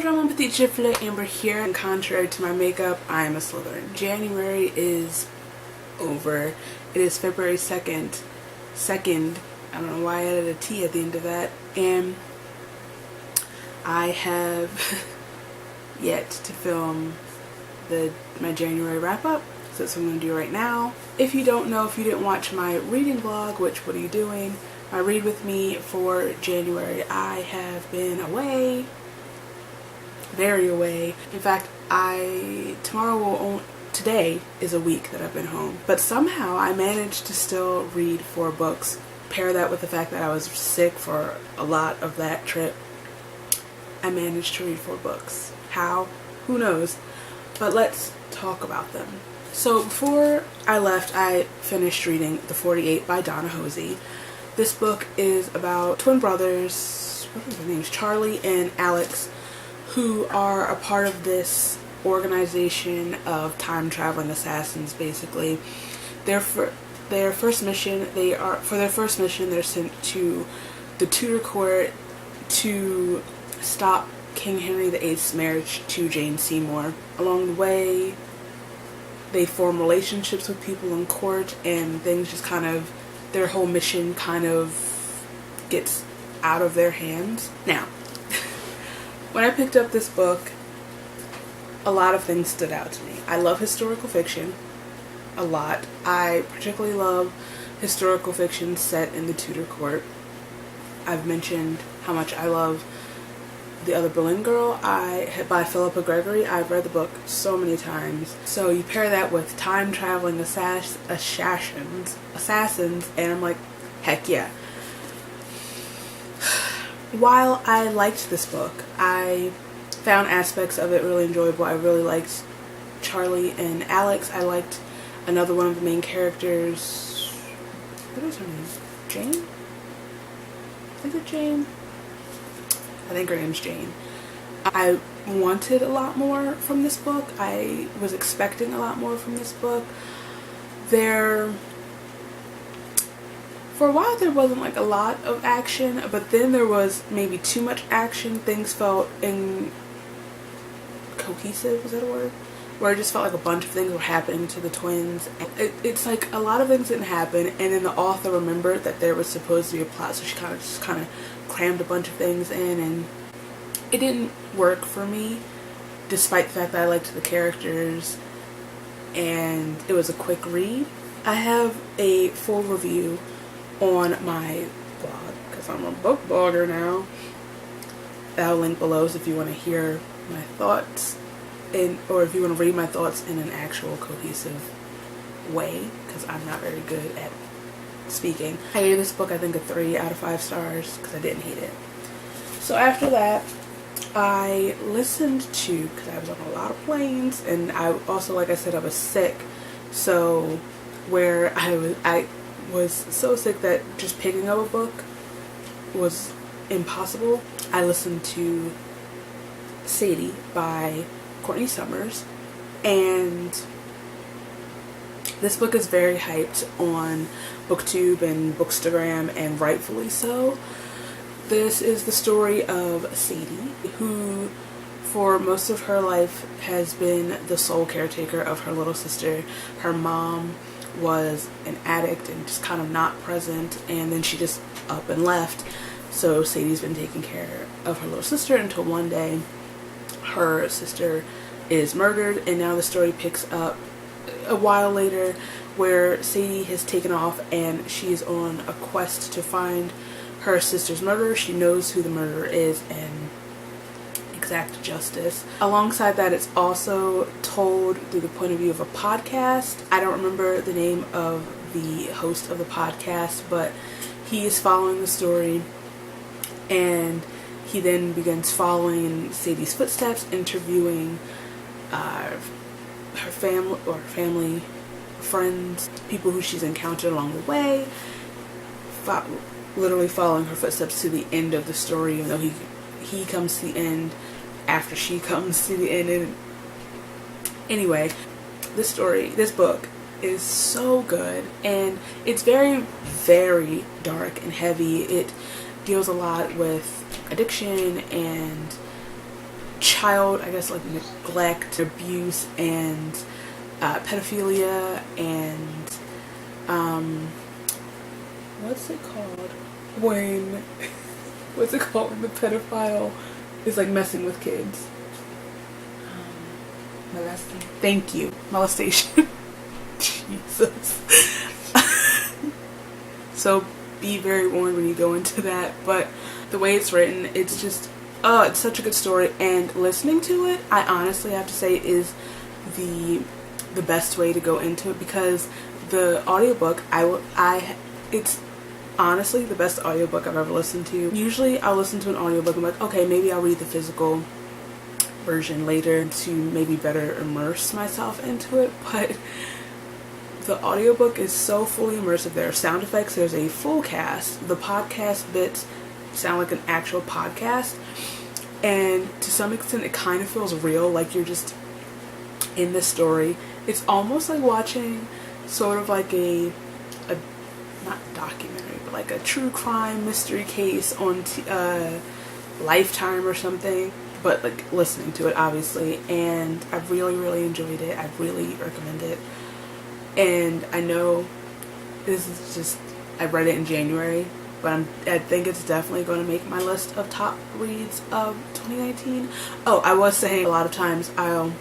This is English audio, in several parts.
Bonjour mon petit gifle, Amber here, and contrary to my makeup, I am a Slytherin. January is over. It is February 2nd. I don't know why I added a T at the end of that. And I have yet to film my January wrap-up, so that's what I'm going to do right now. If you don't know, if you didn't watch my reading vlog, which what are you doing? My read with me for January, I have been away. Very away. In fact, today is a week that I've been home. But somehow I managed to still read 4 books. Pair that with the fact that I was sick for a lot of that trip. I managed to read 4 books. How? Who knows? But let's talk about them. So before I left, I finished reading The 48 by Donna Hosey. This book is about twin brothers, what are their names? Charlie and Alex, who are a part of this organization of time-traveling assassins, basically. Their first mission, they're sent to the Tudor court to stop King Henry VIII's marriage to Jane Seymour. Along the way, they form relationships with people in court, and things just their whole mission kind of gets out of their hands. Now, when I picked up this book, a lot of things stood out to me. I love historical fiction a lot. I particularly love historical fiction set in the Tudor court. I've mentioned how much I love The Other Boleyn Girl by Philippa Gregory. I've read the book so many times. So you pair that with time-traveling assassins, and I'm like, heck yeah. While I liked this book, I found aspects of it really enjoyable. I really liked Charlie and Alex. I liked another one of the main characters. What is her name? Jane? Is it Jane? I think her name's Jane. I wanted a lot more from this book. I was expecting a lot more from this book. For a while there wasn't like a lot of action, but then there was maybe too much action. Things felt cohesive, is that a word? Where it just felt like a bunch of things were happening to the twins. It's like a lot of things didn't happen, and then the author remembered that there was supposed to be a plot, so she kind of crammed a bunch of things in, and it didn't work for me, despite the fact that I liked the characters, and it was a quick read. I have a full review on my blog, because I'm a book blogger now. I'll link below if you want to hear my thoughts, or if you want to read my thoughts in an actual cohesive way, because I'm not very good at speaking. I gave this book, I think, a 3 out of 5 stars, because I didn't hate it. So after that, I listened to, because I was on a lot of planes, and I also, like I said, I was sick, so where I was so sick that just picking up a book was impossible. I listened to Sadie by Courtney Summers, and this book is very hyped on BookTube and Bookstagram, and rightfully so. This is the story of Sadie, who for most of her life has been the sole caretaker of her little sister. Her mom was an addict and just kind of not present, and then she just up and left. So Sadie's been taking care of her little sister until one day her sister is murdered, and now the story picks up a while later where Sadie has taken off and she's on a quest to find her sister's murderer. She knows who the murderer is and exact justice. Alongside that, it's also told through the point of view of a podcast. I don't remember the name of the host of the podcast, but he is following the story, and he then begins following in Sadie's footsteps, interviewing her family, friends, people who she's encountered along the way, literally following her footsteps to the end of the story, even though he comes to the end after she comes to the end. And anyway, this book is so good, and it's very, very dark and heavy. It deals a lot with addiction and child, I guess, like neglect, abuse, and pedophilia, and what's it called when what's it called when the pedophile is like messing with kids? Molesting. Thank you. Molestation. Jesus. So be very warned when you go into that. But the way it's written, it's just, it's such a good story. And listening to it, I honestly have to say, is the best way to go into it, because the audiobook, it's honestly the best audiobook I've ever listened to. Usually I'll listen to an audiobook and I'm like, okay, maybe I'll read the physical version later to maybe better immerse myself into it, but the audiobook is so fully immersive. There are sound effects, there's a full cast, the podcast bits sound like an actual podcast, and to some extent it kind of feels real, like you're just in the story. It's almost like watching sort of like a not documentary, but like a true crime mystery case on Lifetime or something, but like listening to it, obviously. And I really enjoyed it. I really recommend it. And I know this is just, I read it in January, but I think it's definitely going to make my list of top reads of 2019. Oh, I was saying a lot of times I'll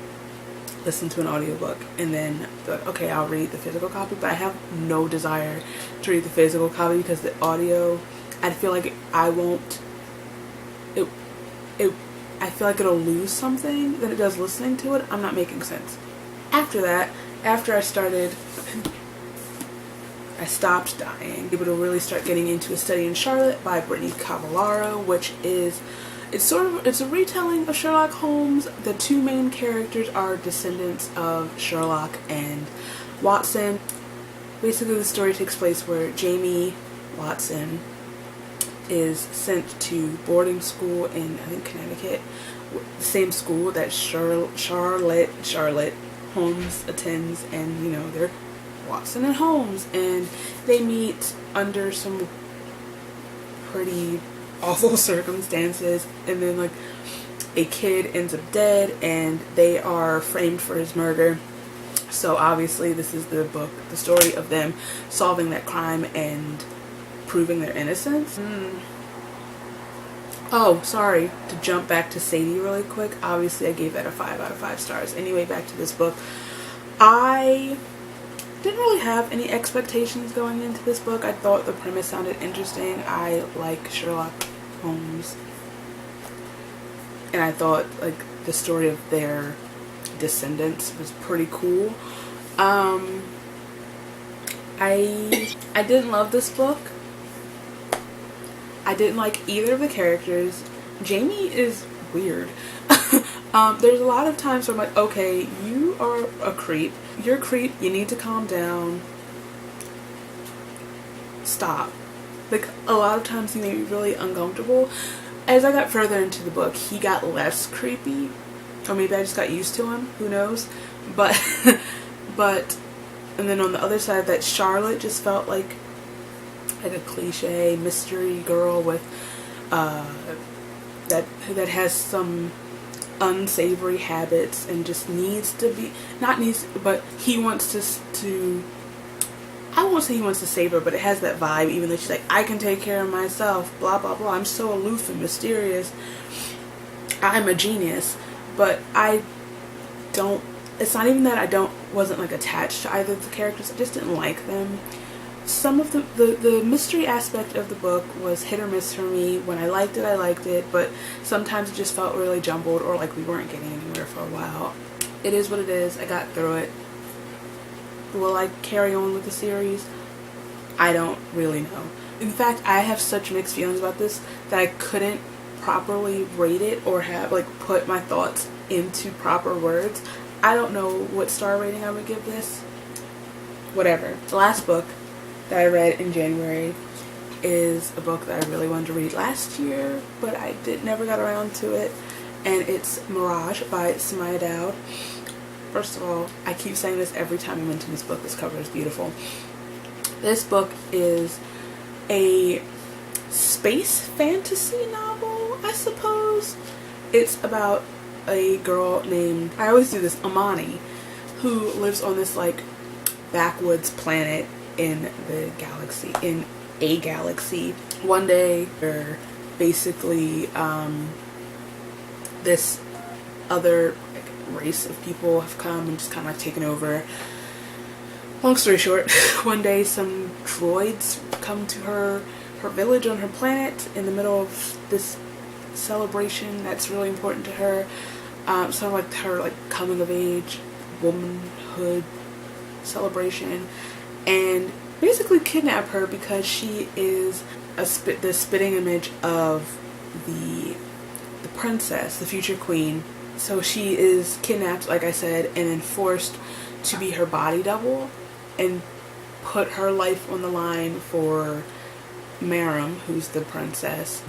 listen to an audiobook and then okay, I'll read the physical copy, but I have no desire to read the physical copy because the audio, I feel like I feel like it'll lose something that it does listening to it. I'm not making sense. After that, after I stopped dying, able to really start getting into A Study in Charlotte by Brittany Cavallaro, which is, it's a retelling of Sherlock Holmes. The two main characters are descendants of Sherlock and Watson. Basically, the story takes place where Jamie Watson is sent to boarding school in, I think, Connecticut, the same school that Charlotte Holmes attends, and you know, they're Watson and Holmes, and they meet under some pretty awful circumstances, and then like a kid ends up dead and they are framed for his murder. So obviously this is the story of them solving that crime and proving their innocence. Oh, sorry, to jump back to Sadie really quick, obviously I gave that a 5 out of 5 stars. Anyway, back to this book. I didn't really have any expectations going into this book. I thought the premise sounded interesting. I like Sherlock Holmes, and I thought like the story of their descendants was pretty cool. I didn't love this book. I didn't like either of the characters. Jamie is weird. There's a lot of times where I'm like, okay, you are a creep. You're a creep. You need to calm down. Stop. Like, a lot of times he made me really uncomfortable. As I got further into the book, he got less creepy. Or maybe I just got used to him. Who knows? But, and then on the other side, that Charlotte just felt like a cliche mystery girl with, that has some unsavory habits and just needs to be, but he wants to I won't say he wants to save her, but it has that vibe, even though she's like, I can take care of myself, blah blah blah, I'm so aloof and mysterious, I'm a genius. But it's not even that I wasn't like attached to either of the characters, I just didn't like them. Some of the mystery aspect of the book was hit or miss for me. When I liked it, but sometimes it just felt really jumbled, or like we weren't getting anywhere for a while. It is what it is. I got through it. Will I carry on with the series? I don't really know. In fact, I have such mixed feelings about this that I couldn't properly rate it or have like put my thoughts into proper words. I don't know what star rating I would give this. Whatever. The last book that I read in January is a book that I really wanted to read last year, but I never got around to it, and it's Mirage by Samaya Dowd. First of all, I keep saying this every time I mention this book. This cover is beautiful. This book is a space fantasy novel, I suppose. It's about a girl named, I always do this, Amani, who lives on this like backwoods planet in the galaxy, in a galaxy. One day, they're basically this other race of people have come and just kind of like taken over. Long story short, one day some droids come to her village on her planet in the middle of this celebration that's really important to her. Sort of like her like coming of age, womanhood celebration, and basically kidnap her because she is the spitting image of the princess, the future queen. So she is kidnapped, like I said, and then forced to be her body double and put her life on the line for Marum, who's the princess,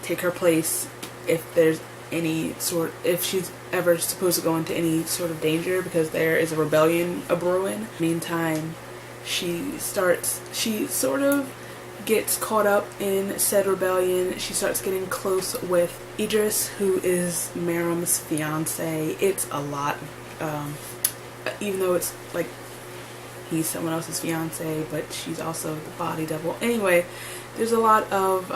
take her place if there's any sort, if she's ever supposed to go into any sort of danger, because there is a rebellion a-brewing. Meantime, she sort of gets caught up in said rebellion. She starts getting close with Idris, who is Marum's fiance. It's a lot, even though it's like he's someone else's fiance, but she's also the body double. Anyway, there's a lot of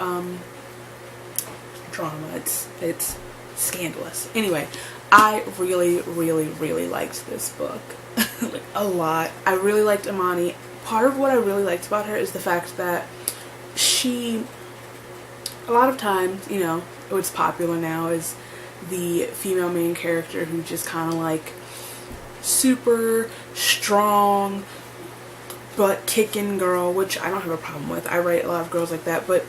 drama. It's scandalous. Anyway, I really liked this book. Like, a lot. I really liked Amani. Part of what I really liked about her is the fact that she, a lot of times, you know, what's popular now is the female main character who just kind of like super strong butt kicking girl, which I don't have a problem with. I write a lot of girls like that, but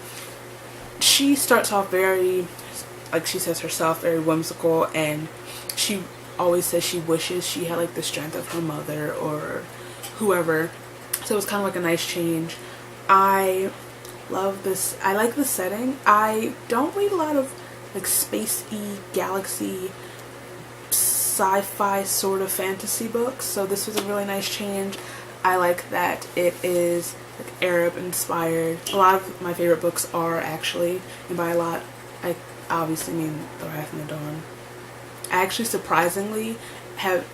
she starts off very, like she says herself, very whimsical, and she always says she wishes she had like the strength of her mother or whoever. So it was kind of like a nice change. I love this. I like the setting. I don't read a lot of like spacey, galaxy, sci-fi sort of fantasy books, so this was a really nice change. I like that it is like Arab inspired. A lot of my favorite books are actually, and by a lot I obviously mean The Wrath and the Dawn. I actually surprisingly have,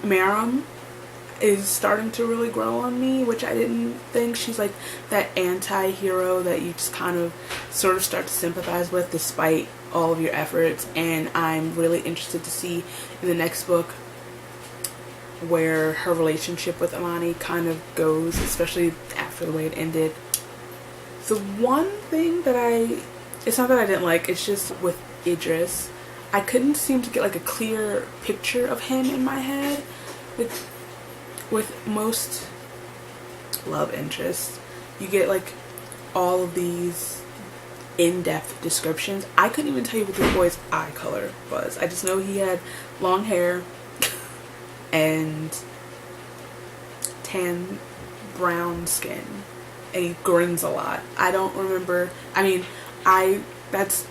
Marum is starting to really grow on me, which I didn't think. She's like that anti-hero that you just kind of sort of start to sympathize with despite all of your efforts, and I'm really interested to see in the next book where her relationship with Amani kind of goes, especially after the way it ended. The one thing that it's not that I didn't like, it's just with Idris, I couldn't seem to get like a clear picture of him in my head. With most love interests, you get like all of these in-depth descriptions. I couldn't even tell you what this boy's eye color was. I just know he had long hair and tan brown skin, and he grins a lot. I don't remember. I mean, I'm not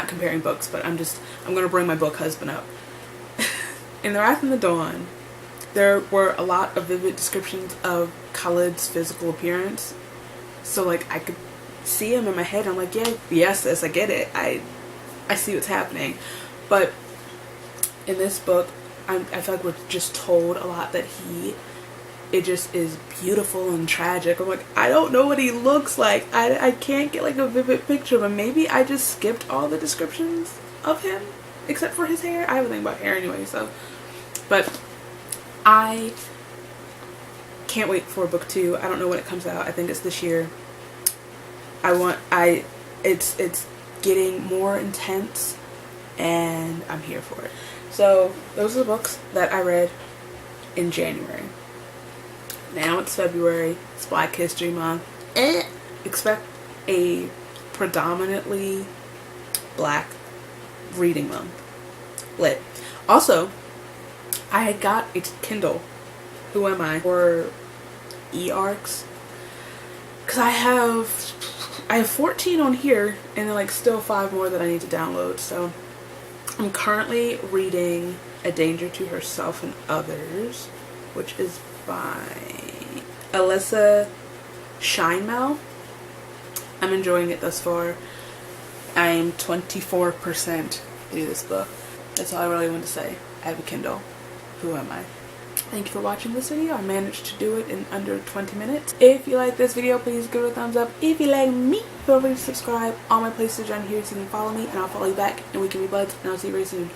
comparing books, but I'm gonna bring my book husband up. In The Wrath and the Dawn, there were a lot of vivid descriptions of Khalid's physical appearance. So like I could see him in my head. I'm like, yeah, yes, sis, I get it. I see what's happening. But in this book, I feel like we're just told a lot that it just is beautiful and tragic. I'm like, I don't know what he looks like. I can't get like a vivid picture of him. Maybe I just skipped all the descriptions of him except for his hair. I have a thing about hair anyway, so. But I can't wait for book 2. I don't know when it comes out. I think it's this year. It's getting more intense, and I'm here for it. So those are the books that I read in January. Now it's February. It's Black History Month. Expect a predominantly black reading month. Lit. Also, I got a Kindle. Who am I? For e-arcs. Because I have 14 on here, and then like still 5 more that I need to download. So I'm currently reading A Danger to Herself and Others, which is by Alyssa Scheinmel. I'm enjoying it thus far. I am 24% through this book. That's all I really want to say. I have a Kindle. Who am I? Thank you for watching this video. I managed to do it in under 20 minutes. If you like this video, please give it a thumbs up. If you like me, feel free to subscribe. All my places are down here so you can follow me, and I'll follow you back, and we can be buds, and I'll see you very soon.